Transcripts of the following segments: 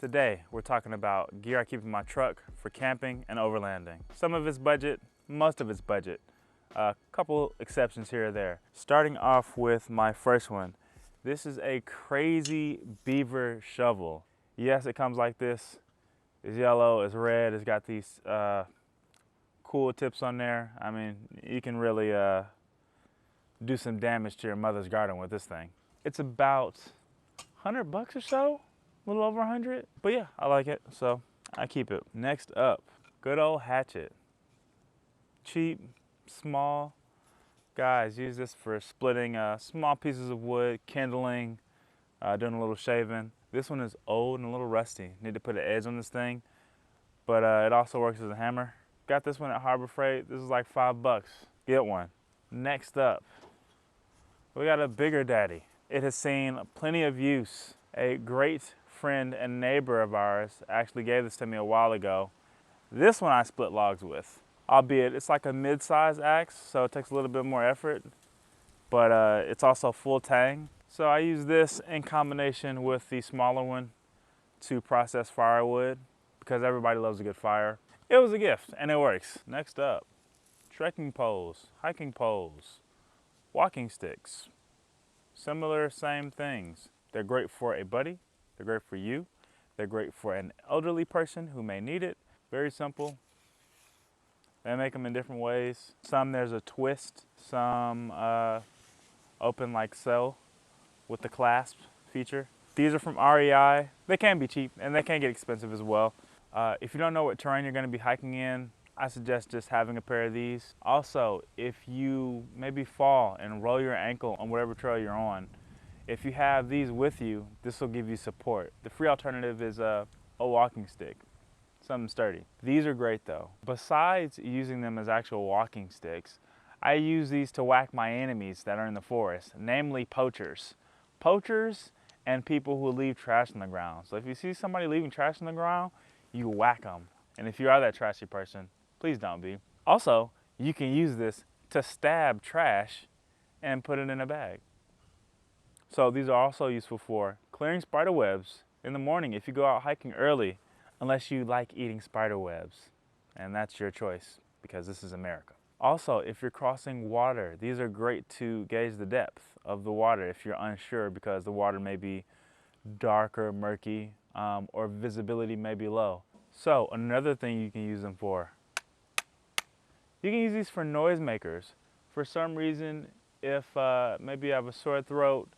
Today, we're talking about gear I keep in my truck for camping and overlanding. Some of it's budget, most of it's budget. A couple exceptions here or there. Starting off with my first one. This is a crazy beaver shovel. Yes, it comes like this. It's yellow, it's red, it's got these cool tips on there. I mean, you can really do some damage to your mother's garden with this thing. It's about 100 bucks or so, a little over 100. But yeah, I like it, so I keep it. Next up, good old Hatchet. Cheap, small. Guys, use this for splitting small pieces of wood, kindling, doing a little shaving. This one is old and a little rusty. Need to put an edge on this thing, but it also works as a hammer. Got this one at Harbor Freight. This is like 5 bucks. Get one. Next up, we got a bigger daddy. It has seen plenty of use. A great friend and neighbor of ours actually gave this to me a while ago. This one I split logs with, albeit it's like a mid-size axe, so it takes a little bit more effort, but it's also full tang. So I use this in combination with the smaller one to process firewood because everybody loves a good fire. It was a gift and it works. Next up, trekking poles, hiking poles, walking sticks. Similar, same things. They're great for a buddy, they're great for you, they're great for an elderly person who may need it. Very simple. They make them in different ways. Some there's a twist, some open like so with the clasp feature. These are from REI. They can be cheap and they can get expensive as well. If you don't know what terrain you're going to be hiking in, I suggest just having a pair of these. Also, if you maybe fall and roll your ankle on whatever trail you're on, if you have these with you, this will give you support. The free alternative is a walking stick, something sturdy. These are great though. Besides using them as actual walking sticks, I use these to whack my enemies that are in the forest, namely poachers. Poachers and people who leave trash on the ground. So if you see somebody leaving trash on the ground, you whack them. And if you are that trashy person, please don't be. Also, you can use this to stab trash and put it in a bag. So these are also useful for clearing spider webs in the morning if you go out hiking early, unless you like eating spider webs. And that's your choice because this is America. Also, if you're crossing water, these are great to gauge the depth of the water if you're unsure because the water may be dark or murky or visibility may be low. So another thing you can use them for, you can use these for noise makers. For some reason, if maybe you have a sore throat,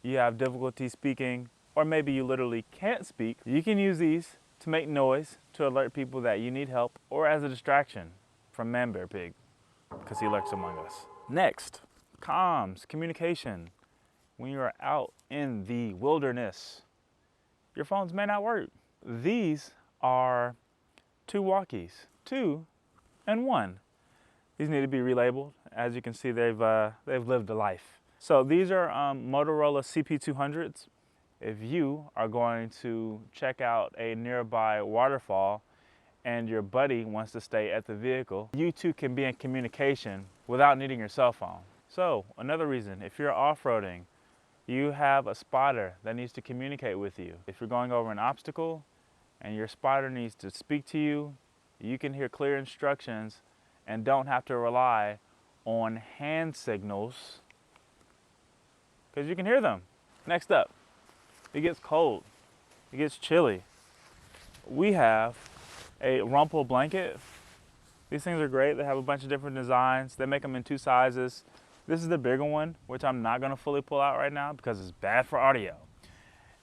you have difficulty speaking, or maybe you literally can't speak, you can use these to make noise to alert people that you need help or as a distraction from Man Bear Pig because he lurks among us. Next, comms, communication. When you're out in the wilderness, your phones may not work. These are 2 Walkies, 2 and 1. These need to be relabeled. As you can see, they've lived a life. So these are Motorola CP200s. If you are going to check out a nearby waterfall and your buddy wants to stay at the vehicle, you two can be in communication without needing your cell phone. So another reason, if you're off-roading, you have a spotter that needs to communicate with you. If you're going over an obstacle and your spotter needs to speak to you, you can hear clear instructions and don't have to rely on hand signals because you can hear them. Next up, it gets cold, it gets chilly. We have a rumple blanket. These things are great. They have a bunch of different designs. They make them in 2 sizes. This is the bigger one, which I'm not gonna fully pull out right now because it's bad for audio.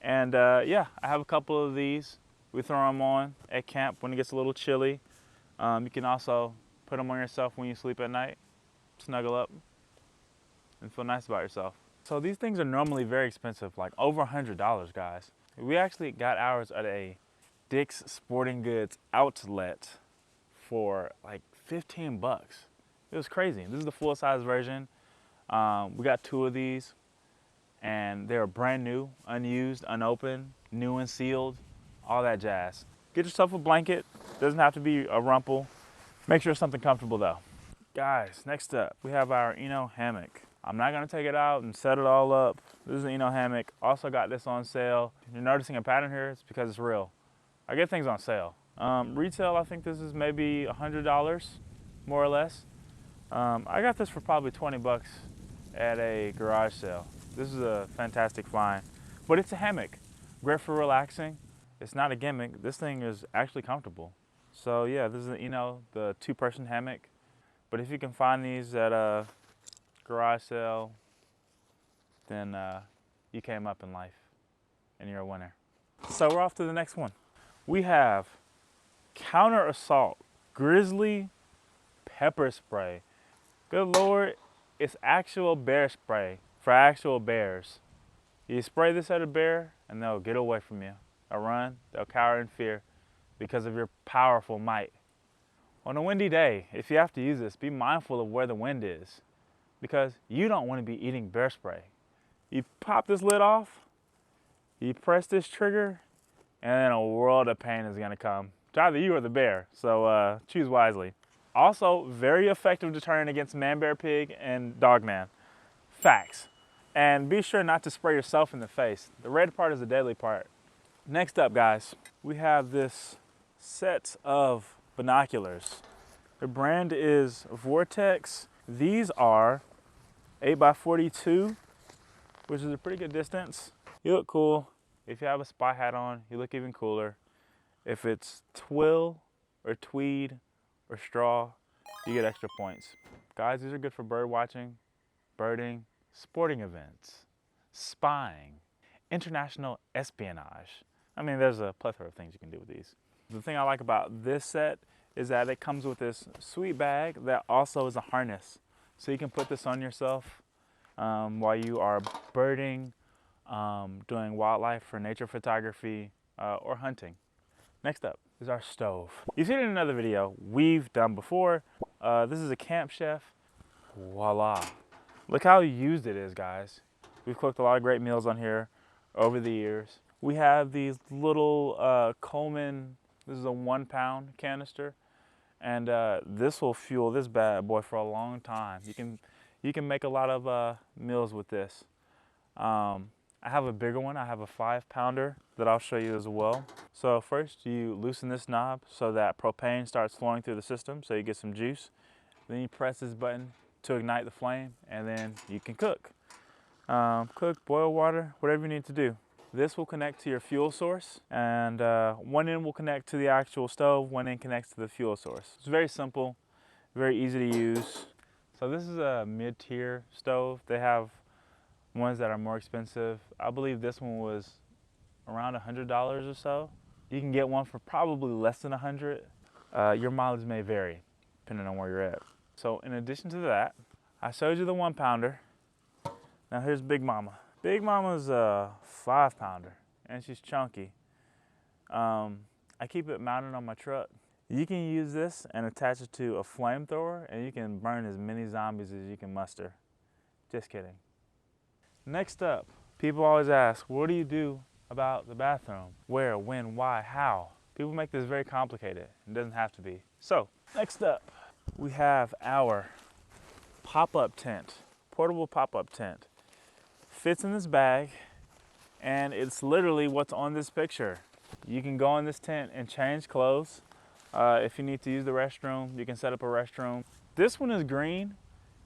And yeah, I have a couple of these. We throw them on at camp when it gets a little chilly. You can also put them on yourself when you sleep at night, snuggle up, and feel nice about yourself. So these things are normally very expensive, like over $100, guys. We actually got ours at a Dick's Sporting Goods outlet for like 15 bucks. It was crazy. This is the full-size version. We got 2 of these, and they're brand new, unused, unopened, new and sealed, all that jazz. Get yourself a blanket. Doesn't have to be a rumple. Make sure it's something comfortable though. Guys, next up, we have our hammock. I'm not gonna take it out and set it all up. This is an hammock. Also got this on sale. If you're noticing a pattern here, it's because it's real. I get things on sale. Retail, I think this is maybe $100, more or less. I got this for probably 20 bucks at a garage sale. This is a fantastic find, but it's a hammock. Great for relaxing. It's not a gimmick. This thing is actually comfortable. So yeah, this is, you know, the 2-person hammock. But if you can find these at a garage sale, then you came up in life and you're a winner. So we're off to the next one. We have Counter Assault Grizzly Pepper Spray. Good Lord, it's actual bear spray for actual bears. You spray this at a bear and they'll get away from you. They'll run, they'll cower in fear because of your powerful might. On a windy day, if you have to use this, be mindful of where the wind is because you don't want to be eating bear spray. You pop this lid off, you press this trigger, and then a world of pain is gonna come to either you or the bear, so choose wisely. Also, very effective deterrent against man, bear, pig, and dog man. Facts. And be sure not to spray yourself in the face. The red part is the deadly part. Next up, guys, we have this set of binoculars. The brand is Vortex. These are 8x42, which is a pretty good distance. You look cool. If you have a spy hat on, you look even cooler. If it's twill or tweed or straw, you get extra points. Guys, these are good for bird watching, birding, sporting events, spying, international espionage. I mean, there's a plethora of things you can do with these. The thing I like about this set is that it comes with this sweet bag that also is a harness. So you can put this on yourself while you are birding, doing wildlife for nature photography, or hunting. Next up is our stove. You've seen it in another video we've done before. This is a Camp Chef. Voila. Look how used it is, guys. We've cooked a lot of great meals on here over the years. We have these little Coleman, this is a 1-pound canister, and this will fuel this bad boy for a long time. You can make a lot of meals with this. I have a bigger one. I have a 5-pounder that I'll show you as well. So first you loosen this knob so that propane starts flowing through the system so you get some juice. Then you press this button to ignite the flame and then you can cook. Cook, boil water, whatever you need to do. This will connect to your fuel source and one end will connect to the actual stove, one end connects to the fuel source. It's very simple, very easy to use. So this is a mid-tier stove. They have ones that are more expensive. I believe this one was around $100 or so. You can get one for probably less than $100. Your mileage may vary depending on where you're at. So in addition to that, I showed you the 1-pounder. Now here's Big Mama. Big Mama's a 5-pounder and she's chunky. I keep it mounted on my truck. You can use this and attach it to a flamethrower and you can burn as many zombies as you can muster. Just kidding. Next up, people always ask, what do you do about the bathroom? Where, when, why, how? People make this very complicated. It doesn't have to be. So, next up, we have our pop-up tent, portable pop-up tent. Fits in this bag, and it's literally what's on this picture. You can go in this tent and change clothes. If you need to use the restroom, you can set up a restroom. This one is green.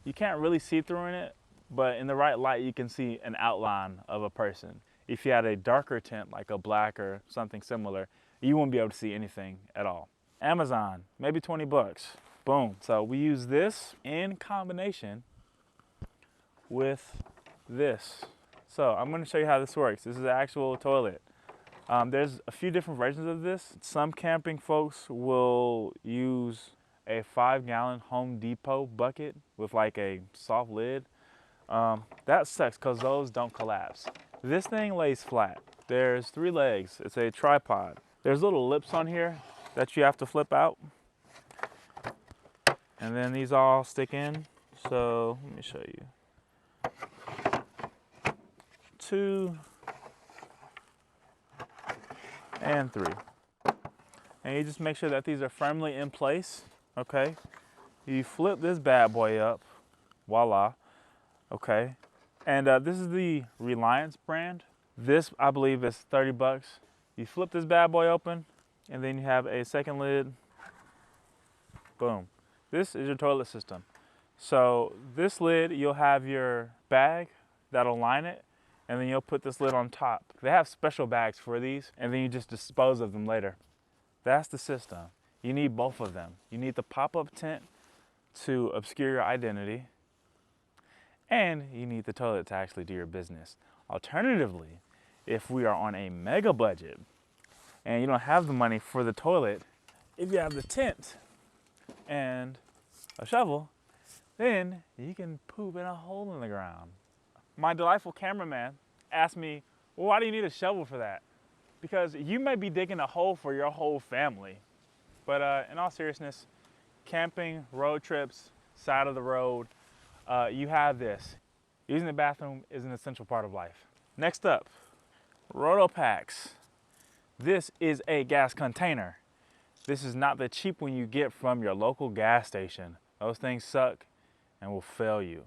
You can't really see through in it, but in the right light, you can see an outline of a person. If you had a darker tent, like a black or something similar, you won't be able to see anything at all. Amazon, maybe 20 bucks. Boom. So we use this in combination with this. So I'm going to show you how this works. This is an actual toilet. There's a few different versions of this. Some camping folks will use a 5-gallon Home Depot bucket with like a soft lid. That sucks because those don't collapse. This thing lays flat. There's 3 legs. It's a tripod. There's little lips on here that you have to flip out. And then these all stick in. So let me show you. 2 and 3. And you just make sure that these are firmly in place, okay? You flip this bad boy up, voila, okay? And this is the Reliance brand. This, I believe, is 30 bucks. You flip this bad boy open, and then you have a second lid. Boom. This is your toilet system. So this lid, you'll have your bag that'll line it, and then you'll put this lid on top. They have special bags for these, and then you just dispose of them later. That's the system. You need both of them. You need the pop-up tent to obscure your identity, and you need the toilet to actually do your business. Alternatively, if we are on a mega budget and you don't have the money for the toilet, if you have the tent and a shovel, then you can poop in a hole in the ground. My delightful cameraman asked me, well, why do you need a shovel for that? Because you may be digging a hole for your whole family. But in all seriousness, camping, road trips, side of the road, you have this. Using the bathroom is an essential part of life. Next up, Rotopax. This is a gas container. This is not the cheap one you get from your local gas station. Those things suck and will fail you.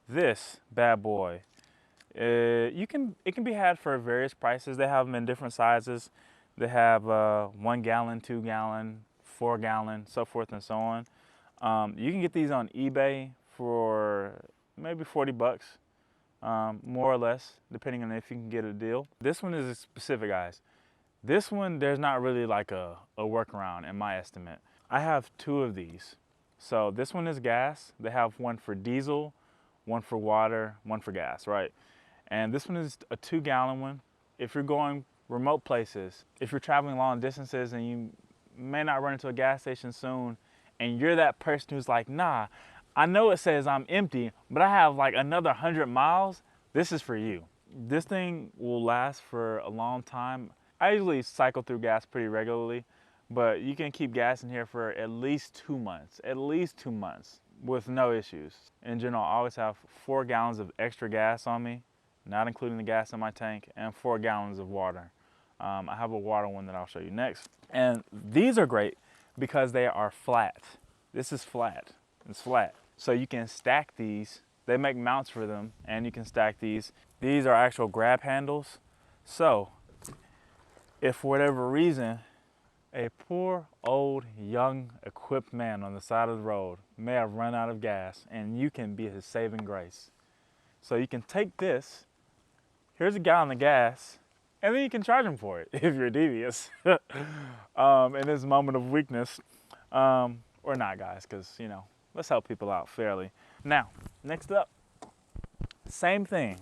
This bad boy, it can be had for various prices. They have them in different sizes. They have 1 gallon, 2 gallon, 4 gallon, so forth and so on. You can get these on eBay for maybe 40 bucks, more or less, depending on if you can get a deal. This one is specific, guys. This one, there's not really like a workaround in my estimate. I have 2 of these. So this one is gas. They have one for diesel, one for water, one for gas, right? And this one is a 2 gallon one. If you're going remote places, if you're traveling long distances and you may not run into a gas station soon, and you're that person who's like, nah, I know it says I'm empty, but I have like another 100 miles, this is for you. This thing will last for a long time. I usually cycle through gas pretty regularly, but you can keep gas in here for at least 2 months, with no issues. In general, I always have 4 gallons of extra gas on me, not including the gas in my tank, and 4 gallons of water. I have a water one that I'll show you next. And these are great because they are flat. This is flat, it's flat. So you can stack these. They make mounts for them, and you can stack these. These are actual grab handles. So if for whatever reason, a poor, old, young, equipped man on the side of the road may have run out of gas, and you can be his saving grace. So you can take this, here's a gallon of gas, and then you can charge him for it if you're devious in this moment of weakness. Or not, guys, because, you know, let's help people out fairly. Now, next up, same thing,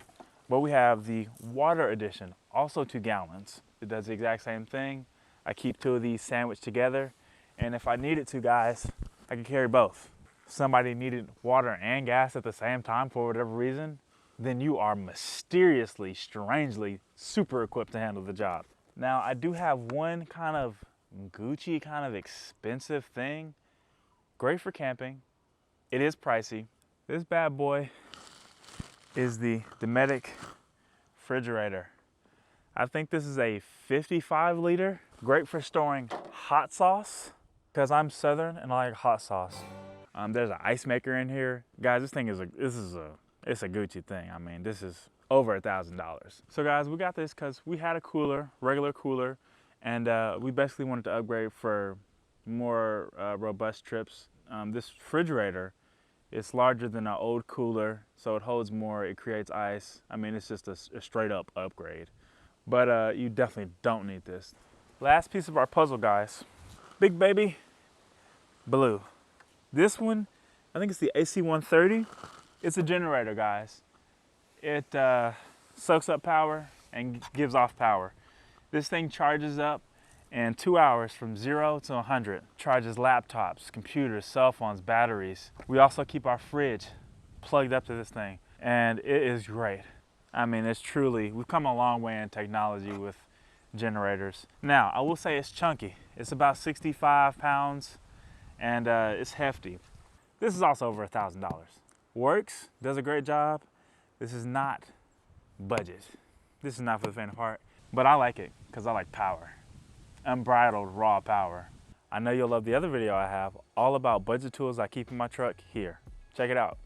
but we have the water edition, also 2 gallons. It does the exact same thing. I keep 2 of these sandwiched together, and if I needed to, guys, I can carry both. If somebody needed water and gas at the same time for whatever reason, then you are mysteriously, strangely, super equipped to handle the job. Now, I do have one kind of Gucci, kind of expensive thing. Great for camping. It is pricey. This bad boy is the Dometic refrigerator. I think this is a 55 liter. Great for storing hot sauce, because I'm Southern and I like hot sauce. There's an ice maker in here. Guys, this thing is it's a Gucci thing. I mean, this is over $1,000. So guys, we got this because we had a cooler, regular cooler, and we basically wanted to upgrade for more robust trips. This refrigerator is larger than our old cooler, so it holds more, it creates ice. I mean, it's just a straight up upgrade. But you definitely don't need this. Last piece of our puzzle, guys. Big baby, blue. This one, I think it's the AC-130. It's a generator, guys. It soaks up power and gives off power. This thing charges up in 2 hours from 0 to 100. Charges laptops, computers, cell phones, batteries. We also keep our fridge plugged up to this thing, and it is great. I mean, it's truly, we've come a long way in technology with generators. Now, I will say it's chunky. It's about 65 pounds, and it's hefty. This is also over $1,000. Works, does a great job. This is not budget. This is not for the faint of heart, but I like it because I like power. Unbridled raw power. I know you'll love the other video I have all about budget tools I keep in my truck here. Check it out.